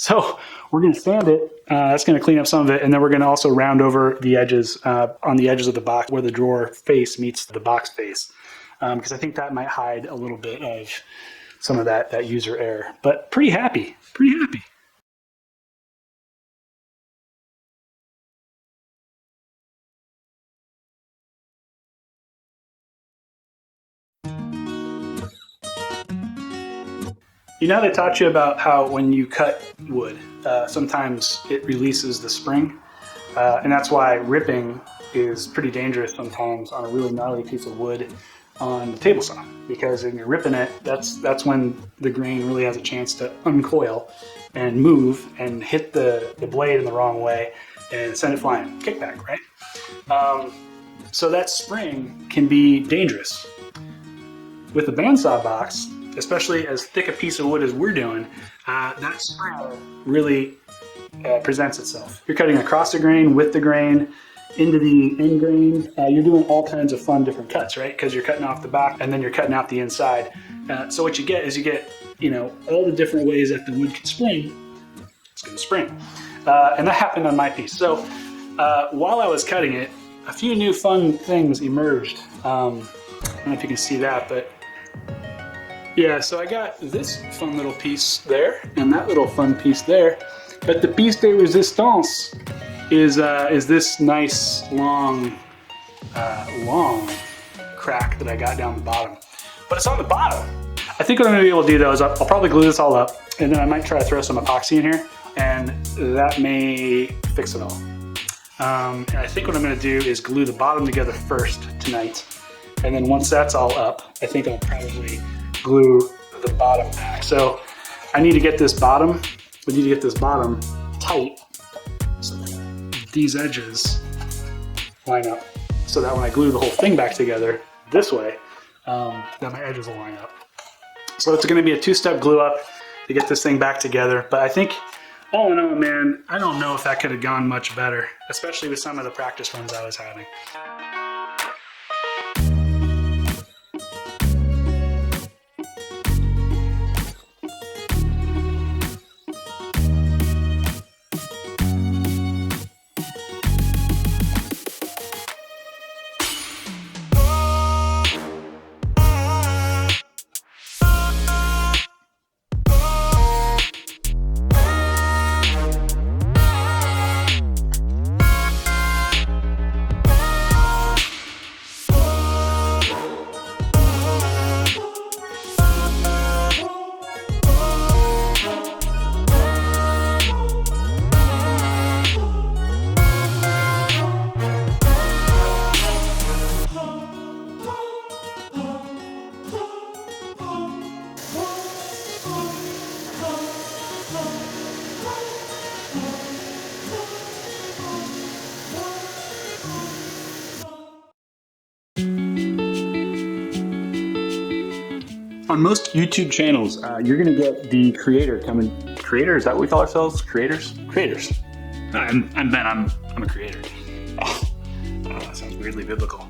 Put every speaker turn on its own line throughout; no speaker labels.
So we're going to sand it. That's going to clean up some of it. And then we're going to also round over the edges on the edges of the box where the drawer face meets the box face. Because I think that might hide a little bit of some of that user error. But pretty happy, pretty happy. You know, they taught you about how when you cut wood, sometimes it releases the spring. And that's why ripping is pretty dangerous sometimes on a really gnarly piece of wood on the table saw. Because when you're ripping it, that's when the grain really has a chance to uncoil and move and hit the blade in the wrong way and send it flying. Kickback, right? So that spring can be dangerous. With the bandsaw box, especially as thick a piece of wood as we're doing, that spring really presents itself. You're cutting across the grain, with the grain, into the end grain. You're doing all kinds of fun different cuts, right? Because you're cutting off the back and then you're cutting out the inside. So what you get is all the different ways that the wood can spring. It's going to spring. And that happened on my piece. So while I was cutting it, a few new fun things emerged. I don't know if you can see that, but yeah, so I got this fun little piece there and that little fun piece there. But the piece de resistance is this nice long crack that I got down the bottom. But it's on the bottom. I think what I'm gonna be able to do though is I'll probably glue this all up and then I might try to throw some epoxy in here and that may fix it all. And I think what I'm gonna do is glue the bottom together first tonight. And then once that's all up, I think I'll probably glue the bottom back. So I need to get this bottom, tight so that these edges line up. So that when I glue the whole thing back together this way, that my edges will line up. So it's gonna be a two-step glue up to get this thing back together. But I think all in all, man, I don't know if that could have gone much better, especially with some of the practice runs I was having. On most YouTube channels, you're gonna get the creator coming. Creator, is that what we call ourselves? Creators? Creators. I'm Ben, I'm a creator. Oh, that sounds weirdly biblical.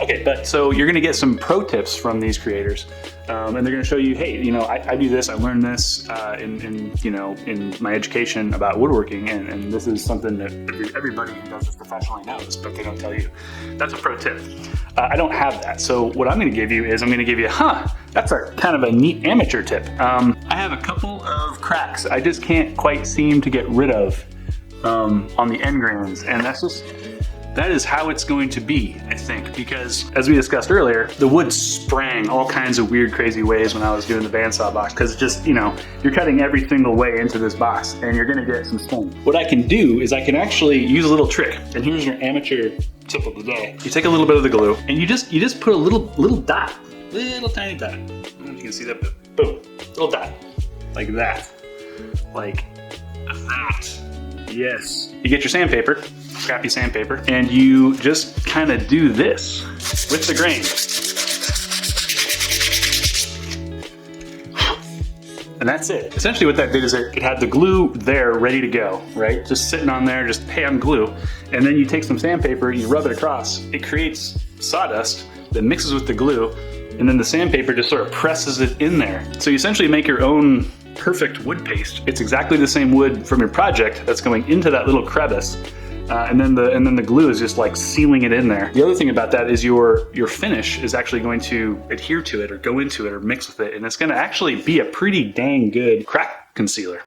Okay, but so you're gonna get some pro tips from these creators. And they're gonna show you, hey, I do this, I learned this in my education about woodworking, and this is something that everybody who does this professionally knows, but they don't tell you. That's a pro tip. I don't have that, so what I'm gonna give you is that's a kind of a neat amateur tip. I have a couple of cracks I just can't quite seem to get rid of on the end grains, and that is how it's going to be, I think, because as we discussed earlier, the wood sprang all kinds of weird, crazy ways when I was doing the bandsaw box, because it's just, you're cutting every single way into this box and you're gonna get some sting. What I can do is I can actually use a little trick, and here's your amateur tip of the day. You take a little bit of the glue and you just put a little dot, little tiny dot. I don't know if you can see that, but boom, little dot, like that, like that. Yes. You get your sandpaper, scrappy sandpaper, and you just kind of do this with the grain. And that's it. Essentially what that did is it had the glue there ready to go, right? Just sitting on there, just hand glue. And then you take some sandpaper, you rub it across. It creates sawdust that mixes with the glue, and then the sandpaper just sort of presses it in there. So you essentially make your own perfect wood paste. It's exactly the same wood from your project that's going into that little crevice. And then the glue is just like sealing it in there. The other thing about that is your finish is actually going to adhere to it or go into it or mix with it, and it's going to actually be a pretty dang good crack concealer.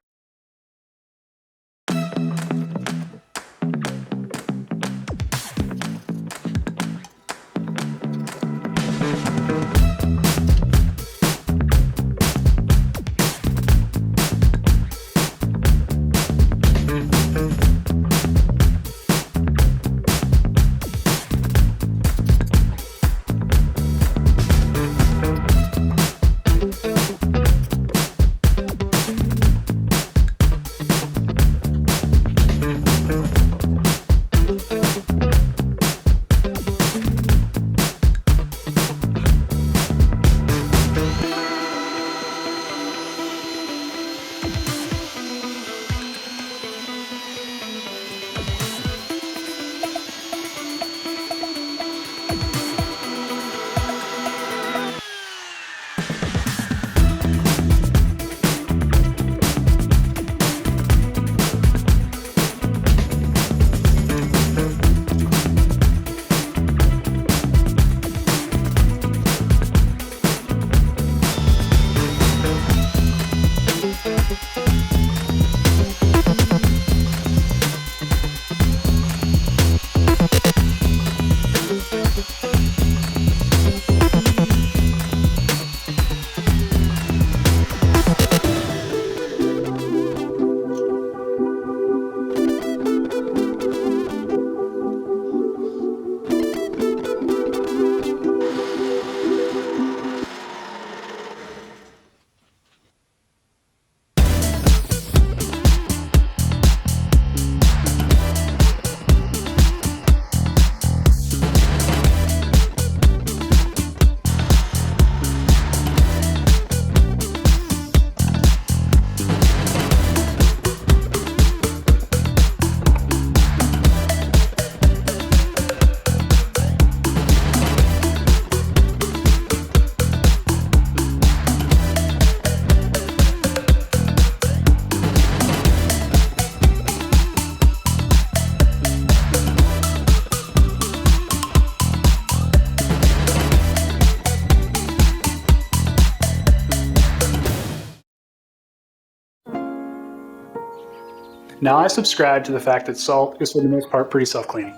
Now I subscribe to the fact that salt is for the most part pretty self-cleaning.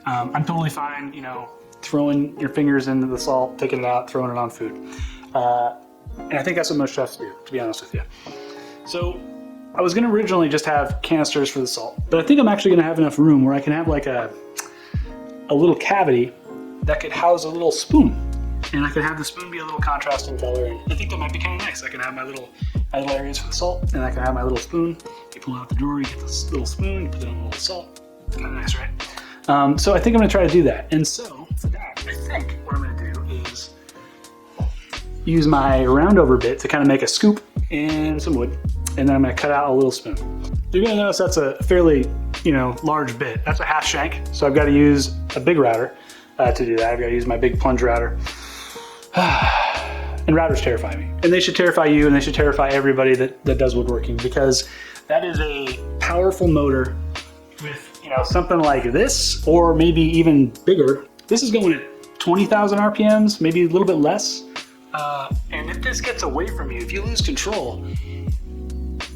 I'm totally fine, you know, throwing your fingers into the salt, taking it out, throwing it on food. And I think that's what most chefs do, to be honest with you. So I was gonna originally just have canisters for the salt, but I think I'm actually gonna have enough room where I can have like a little cavity that could house a little spoon. And I could have the spoon be a little contrasting color, and I think that might be kind of nice. I can have my little areas for the salt, and I can have my little spoon. You pull out the drawer, you get this little spoon, you put it on a little salt. Kind of nice, right? So I think I'm gonna try to do that. And so for that, I think what I'm gonna do is use my round over bit to kind of make a scoop and some wood, and then I'm gonna cut out a little spoon. You're gonna notice that's a fairly, you know, large bit. That's a half shank, so I've got to use a big router to do that. I've got to use my big plunge router. And routers terrify me. And they should terrify you, and they should terrify everybody that does woodworking, because that is a powerful motor with, you know, something like this, or maybe even bigger. This is going at 20,000 RPMs, maybe a little bit less. And if this gets away from you, if you lose control,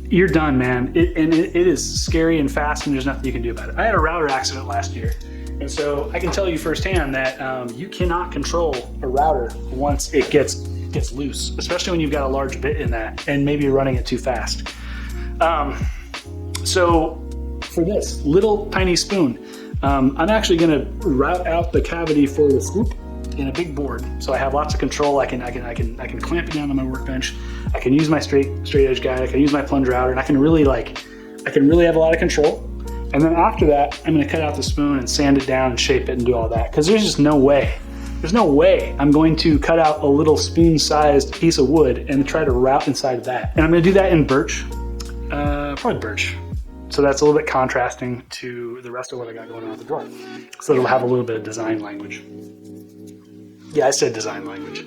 you're done, man. It is scary and fast, and there's nothing you can do about it. I had a router accident last year. And so I can tell you firsthand that you cannot control a router once it gets loose, especially when you've got a large bit in that and maybe you're running it too fast. So for this little tiny spoon, I'm actually gonna route out the cavity for the scoop in a big board. So I have lots of control. I can clamp it down on my workbench. I can use my straight edge guide. I can use my plunge router, and I can really have a lot of control. And then after that, I'm gonna cut out the spoon and sand it down and shape it and do all that. Because there's just no way. There's no way I'm going to cut out a little spoon-sized piece of wood and try to route inside of that. And I'm gonna do that in birch, probably birch. So that's a little bit contrasting to the rest of what I got going on at the drawer. So it'll have a little bit of design language. Yeah, I said design language.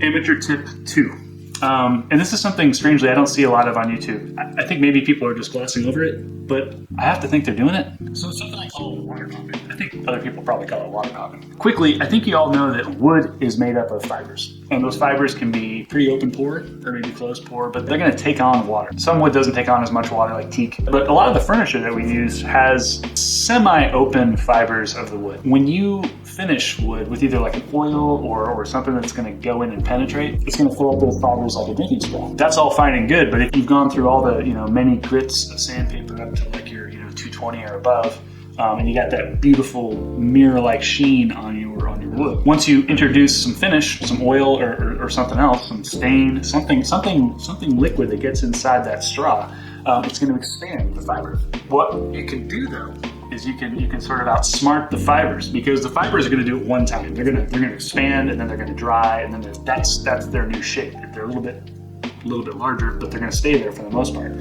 Amateur tip 2. And this is something strangely I don't see a lot of on YouTube. I think maybe people are just glossing over it, but I have to think they're doing it. So it's something I call water popping. I think other people probably call it water popping. Quickly, I think you all know that wood is made up of fibers. And those fibers can be pretty open pore or maybe closed pore, but they're gonna take on water. Some wood doesn't take on as much water like teak, but a lot of the furniture that we use has semi-open fibers of the wood. When you finish wood with either like an oil or something that's going to go in and penetrate, it's going to fill up those fibers like a drinking straw. That's all fine and good, but if you've gone through all the many grits of sandpaper up to like your 220 or above, and you got that beautiful mirror-like sheen on your wood. Once you introduce some finish, some oil or something else, some stain, something liquid that gets inside that straw, it's going to expand the fiber. What you can do though is you can sort of outsmart the fibers, because the fibers are going to do it one time. They're going to expand, and then they're going to dry, and then that's their new shape. They're a little bit larger, but they're going to stay there for the most part.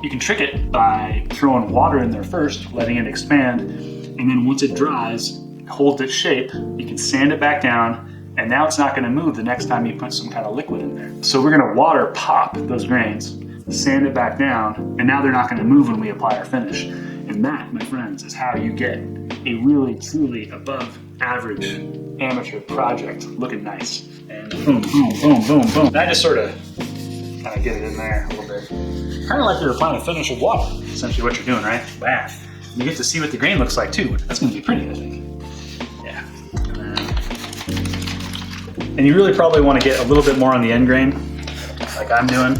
You can trick it by throwing water in there first, letting it expand, and then once it dries, holds its shape, you can sand it back down, and now it's not going to move the next time you put some kind of liquid in there. So we're going to water pop those grains, sand it back down, and now they're not going to move when we apply our finish. And that, my friends, is how you get a really, truly above average amateur project looking nice. And boom, boom, boom, boom, boom. And I just sort of kind of get it in there a little bit. Kind of like you're applying a finish of water, essentially what you're doing, right? Bath. You get to see what the grain looks like too. That's going to be pretty, I think. Yeah. And you really probably want to get a little bit more on the end grain, like I'm doing,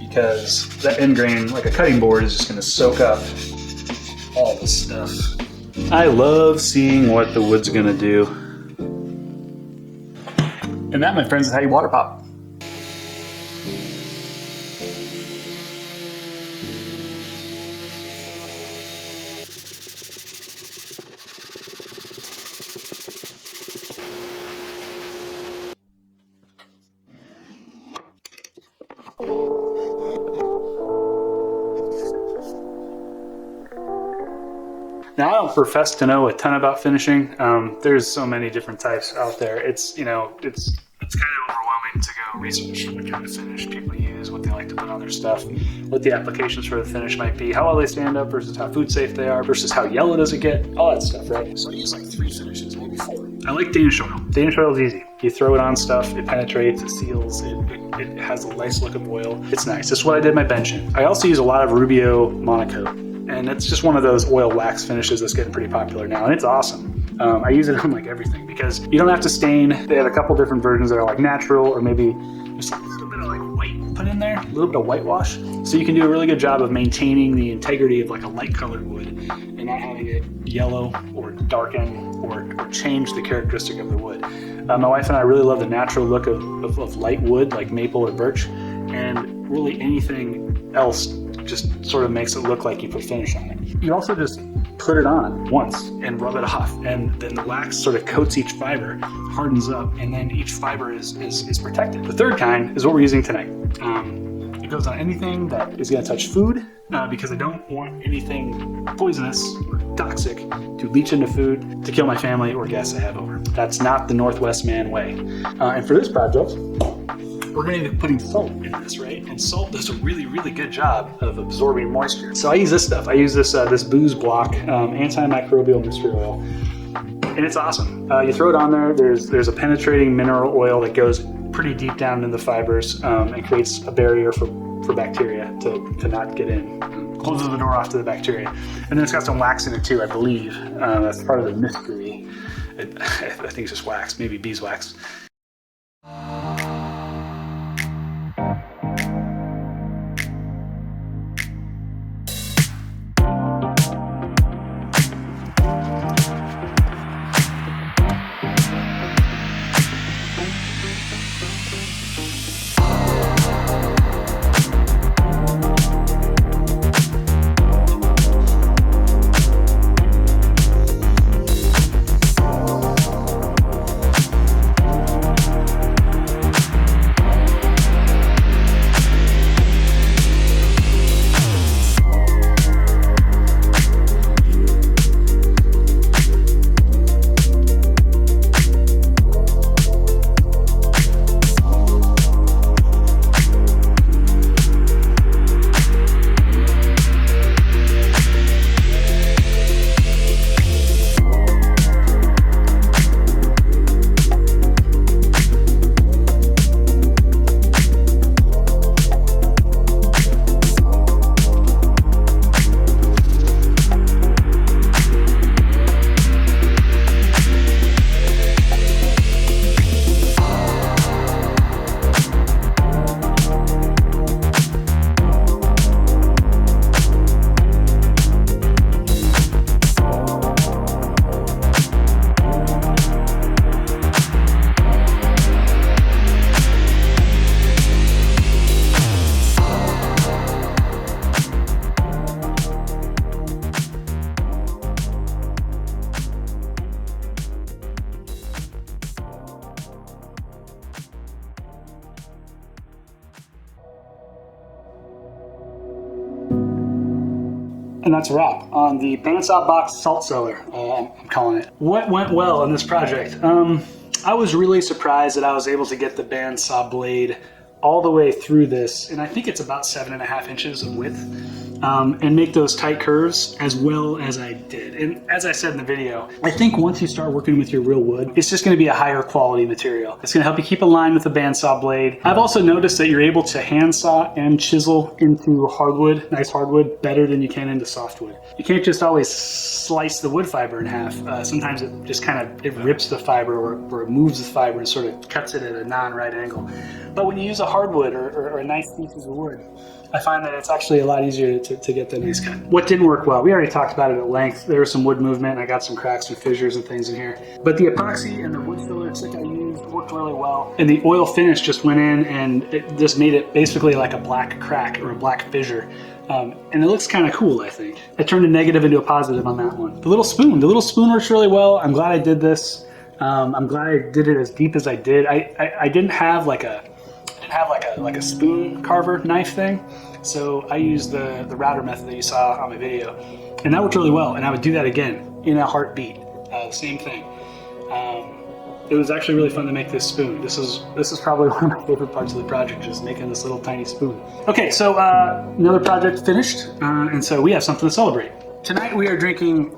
because that end grain, like a cutting board, is just going to soak up all this stuff. I love seeing what the wood's going to do. And that, my friends, is how you water pop. Now, I don't profess to know a ton about finishing. There's so many different types out there. It's kind of overwhelming to go research what kind of finish people use, what they like to put on their stuff, what the applications for the finish might be, how well they stand up versus how food safe they are, versus how yellow does it get, all that stuff, right? So I use like 3 finishes, maybe 4. I like Danish oil. Danish oil is easy. You throw it on stuff, it penetrates, it seals, it has a nice look of oil. It's nice. That's what I did my bench in. I also use a lot of Rubio Monocoat, and it's just one of those oil wax finishes that's getting pretty popular now, and it's awesome. I use it on like everything because you don't have to stain. They have a couple different versions that are like natural, or maybe just a little bit of like white put in there, a little bit of whitewash. So you can do a really good job of maintaining the integrity of like a light colored wood and not having it yellow or darken or change the characteristic of the wood. My wife and I really love the natural look of light wood like maple or birch, and really anything else just sort of makes it look like you put finish on it. You also just put it on once and rub it off, and then the wax sort of coats each fiber, hardens up, and then each fiber is protected. The third kind is what we're using tonight. It goes on anything that is going to touch food, because I don't want anything poisonous or toxic to leach into food to kill my family or guests I have over. That's not the Northwest man way. And for this project, we're going to be putting salt in this, right? And salt does a really, really good job of absorbing moisture. So I use this stuff. I use this Booz Block antimicrobial mystery oil, and it's awesome. You throw it on there. There's a penetrating mineral oil that goes pretty deep down in the fibers and creates a barrier for bacteria to not get in. Closes the door off to the bacteria. And then it's got some wax in it too, I believe. That's part of the mystery. I think it's just wax, maybe beeswax. And that's a wrap on the Bandsaw box Salt Cellar, I'm calling it. What went well in this project? I was really surprised that I was able to get the bandsaw blade all the way through this, and I think it's about 7.5 inches of width, and make those tight curves as well as I did. And as I said in the video, I think once you start working with your real wood, it's just gonna be a higher quality material. It's gonna help you keep aligned with the bandsaw blade. I've also noticed that you're able to handsaw and chisel into hardwood, nice hardwood, better than you can into softwood. You can't just always slice the wood fiber in half. Sometimes it just it rips the fiber or it moves the fiber and sort of cuts it at a non-right angle. But when you use a hardwood or a nice piece of wood, I find that it's actually a lot easier to get the nice cut. What didn't work well, we already talked about it at length. There was some wood movement. I got some cracks and fissures and things in here. But the epoxy and the wood filler stick I used worked really well. And the oil finish just went in and it just made it basically like a black crack or a black fissure. And it looks kind of cool, I think. I turned a negative into a positive on that one. The little spoon works really well. I'm glad I did this. I'm glad I did it as deep as I did. I didn't have like a spoon carver knife thing, so I used the router method that you saw on my video, and that worked really well. And I would do that again in a heartbeat. Same thing. It was actually really fun to make this spoon. This is probably one of my favorite parts of the project, just making this little tiny spoon. Okay, so another project finished, and so we have something to celebrate. Tonight we are drinking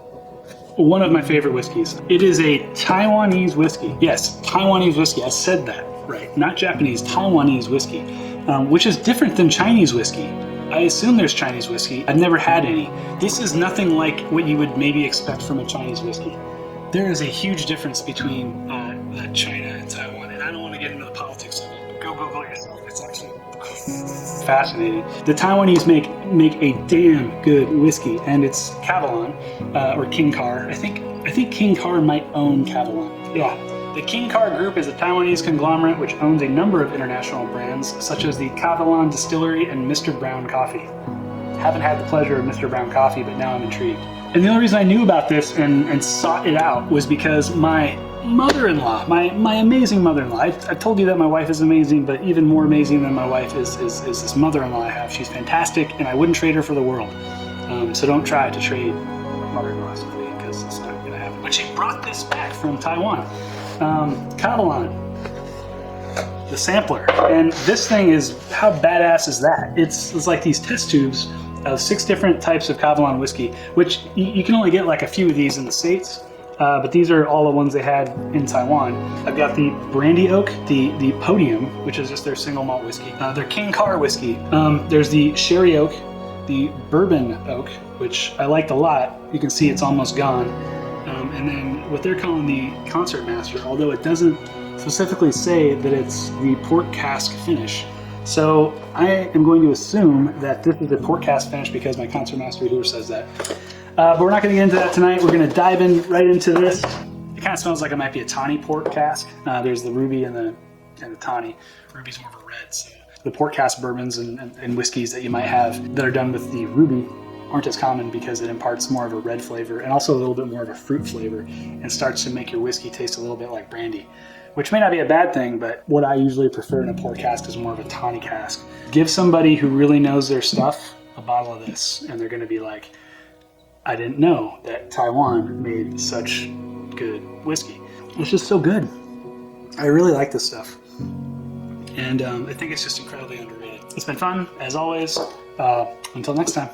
one of my favorite whiskeys. It is a Taiwanese whiskey. Yes, Taiwanese whiskey. I said that right. Not Japanese, Taiwanese whiskey, which is different than Chinese whiskey. I assume there's Chinese whiskey. I've never had any. This is nothing like what you would maybe expect from a Chinese whiskey. There is a huge difference between China and Taiwan, and I don't want to get into the politics of it. Go Google it yourself. It's actually fascinating. The Taiwanese make a damn good whiskey, and it's Cavalon or King Car. I think King Car might own Cavalon. Yeah. The King Car Group is a Taiwanese conglomerate which owns a number of international brands, such as the Cavalon Distillery and Mr. Brown Coffee. Haven't had the pleasure of Mr. Brown Coffee, but now I'm intrigued. And the only reason I knew about this and sought it out was because my mother-in-law, my amazing mother-in-law, I told you that my wife is amazing, but even more amazing than my wife is this mother-in-law I have. She's fantastic, and I wouldn't trade her for the world. So don't try to trade mother-in-laws with me, because it's not going to happen. But she brought this back from Taiwan. Cavalon, the sampler, and this thing is, how badass is that? It's like these test tubes of 6 different types of Cavalon whiskey, which you can only get like a few of these in the States, but these are all the ones they had in Taiwan. I've got the Brandy Oak, the Podium, which is just their single malt whiskey, their King Car whiskey. There's the Sherry Oak, the Bourbon Oak, which I liked a lot. You can see it's almost gone. And then what they're calling the Concert Master, although it doesn't specifically say that it's the port cask finish. So I am going to assume that this is a port cask finish because my Concert Master here says that. But we're not going to get into that tonight. We're going to dive in right into this. It kind of smells like it might be a tawny port cask. There's the ruby and the tawny. Ruby's more of a red. So the port cask bourbons and whiskeys that you might have that are done with the ruby aren't as common because it imparts more of a red flavor and also a little bit more of a fruit flavor and starts to make your whiskey taste a little bit like brandy, which may not be a bad thing, but what I usually prefer in a port cask is more of a tawny cask. Give somebody who really knows their stuff a bottle of this and they're going to be like, I didn't know that Taiwan made such good whiskey. It's just so good. I really like this stuff. And I think it's just incredibly underrated. It's been fun, as always. Until next time.